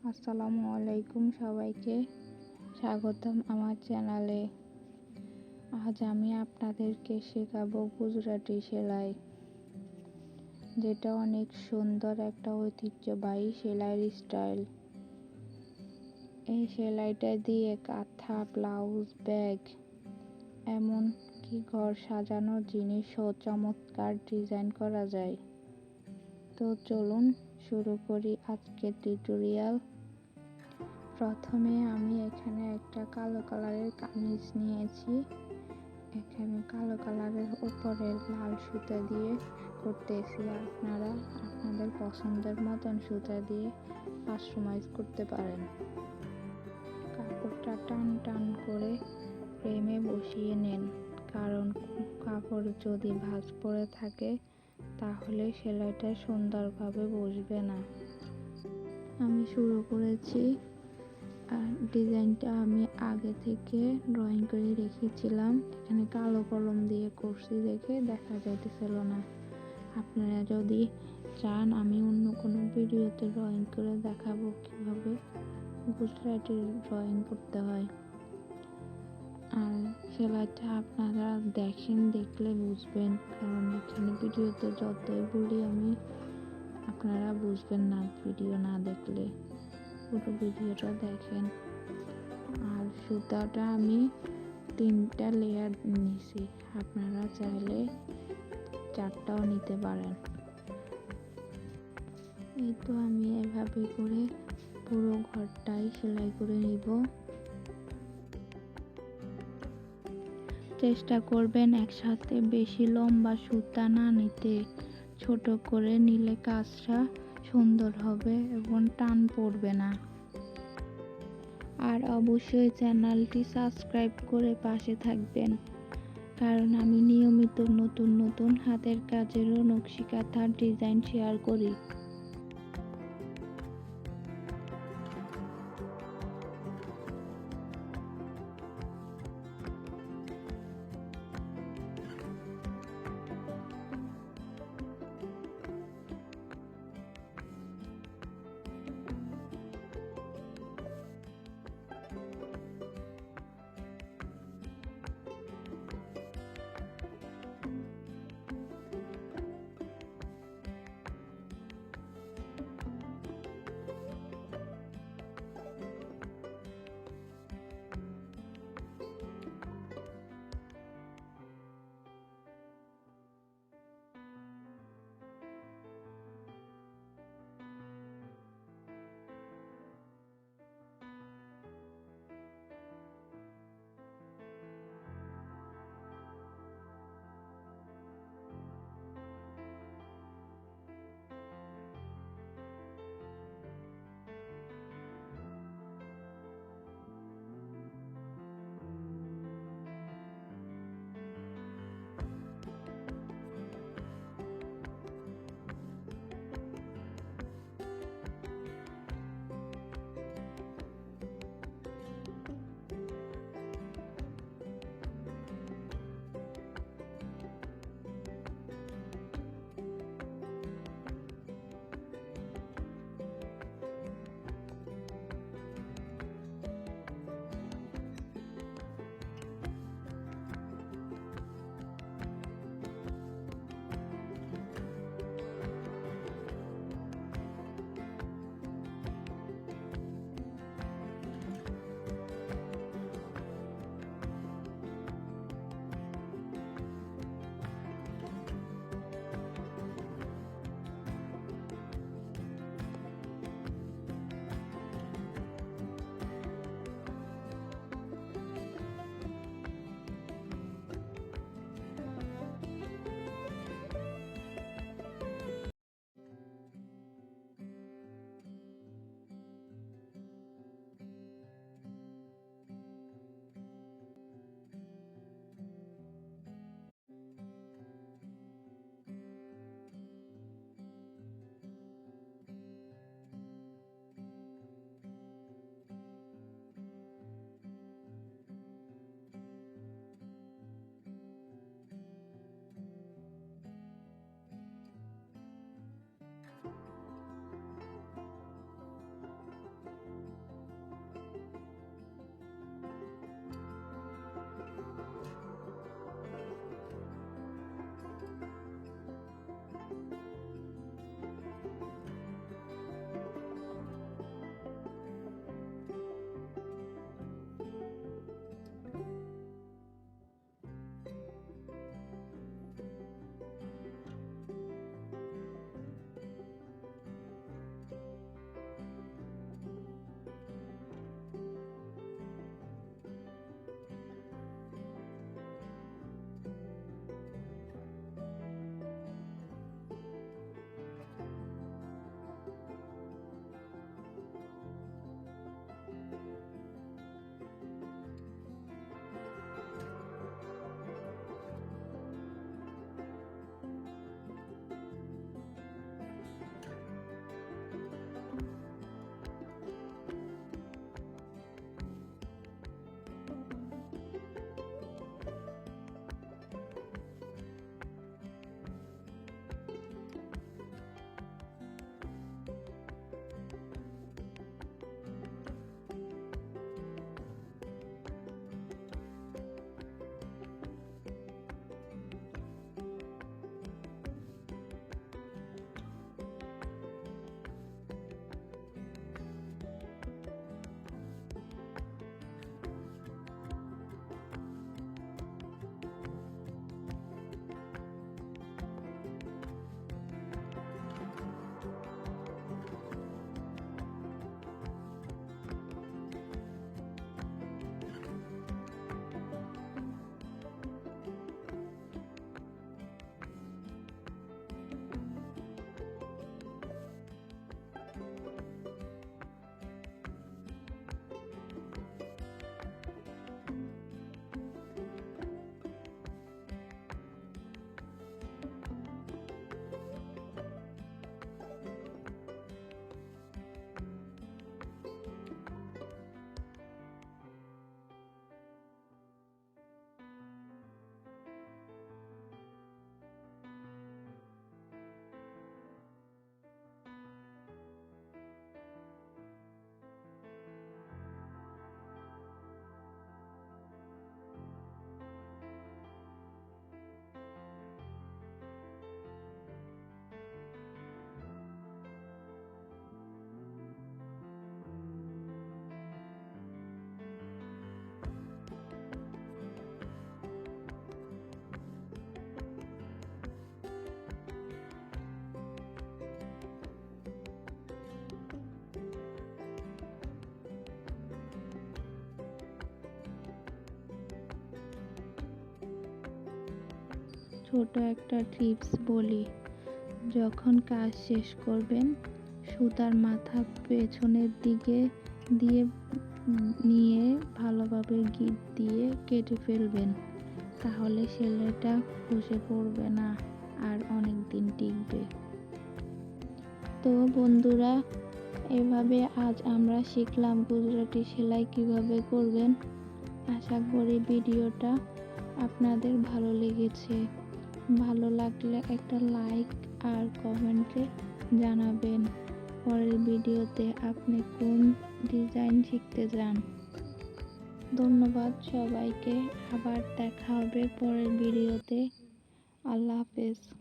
আসসালামু আলাইকুম, সবাইকে স্বাগতম আমার চ্যানেলে। আজ আমি আপনাদেরকে শেখাবো গুজরাটি সেলাই, যেটা অনেক সুন্দর একটা ঐতিহ্যবাহী সেলাইয়ের স্টাইল। এই সেলাইটা দিয়ে কাঁথা, ব্লাউজ, ব্যাগ, এমনকি ঘর সাজানোর জিনিসও চমৎকার ডিজাইন করা যায়। তো চলুন শুরু করি আজকের টিউটোরিয়াল। প্রথমে আমি এখানে একটা কালো কালারের কামিজ নিয়েছি। এখানে কালো কালারের উপরে লাল সুতা দিয়ে করতেছি। আপনারা আপনাদের পছন্দের মতন সুতা দিয়ে কাস্টমাইজ করতে পারেন। কাপড়টা টান টান করে ফ্রেমে বসিয়ে নেন, কারণ কাপড় যদি ভাঁজ পড়ে থাকে তাহলে সেলাইটা সুন্দরভাবে বসবে না। আমি শুরু করেছি। আর ডিজাইনটা আমি আগে থেকে ড্রয়িং করে রেখেছিলাম। এখানে কালো কলম দিয়ে করছি দেখে দেখা যাইতেছিল না। আপনারা যদি চান আমি অন্য কোনো ভিডিওতে ড্রয়িং করে দেখাবো কিভাবে গুজরাটি ড্রয়িং করতে হয়। আর সেলাইটা আপনারা দেখলে বুঝবেন, কারণ এখানে ভিডিওতে যতই বলি আমি আপনারা বুঝবেন না ভিডিও না দেখলে। পুরো ভিডিওটা দেখেন। আর সুতাটা আমি 3টা লেয়ার নিছি, আপনারা চাইলে 4টাও নিতে পারেন। এই তো আমি এভাবে করে পুরো ঘরটাই সেলাই করে নিব। চেষ্টা করবেন একসাথে বেশি লম্বা সুতা না নিতে। ছোট করে নিলে কাজটা সুন্দর হবে এবং টান পড়বে না। আর অবশ্যই চ্যানেলটি সাবস্ক্রাইব করে পাশে থাকবেন, কারণ আমি নিয়মিত নতুন নতুন হাতের কাজেরও নকশি কাঁথার ডিজাইন শেয়ার করি। ছোট একটা টিপস বলি। যখন কাজ শেষ করবেন, সুতার মাথা পেছনের দিকে দিয়ে নিয়ে ভালোভাবে গিট দিয়ে কেটে ফেলবেন। তাহলে সেলাইটা খসে পড়বে না আর অনেক দিন টিকবে। তো বন্ধুরা, এভাবে আজ আমরা শিখলাম গুজরাটি সেলাই কিভাবে করবেন। আশা করি ভিডিওটা আপনাদের ভালো লেগেছে। ভালো লাগলে একটা লাইক আর কমেন্টে জানাবেন পরের ভিডিওতে আপনি কোন ডিজাইন শিখতে চান। ধন্যবাদ সবাইকে। আবার দেখা হবে পরের ভিডিওতে। আল্লাহ হাফেজ।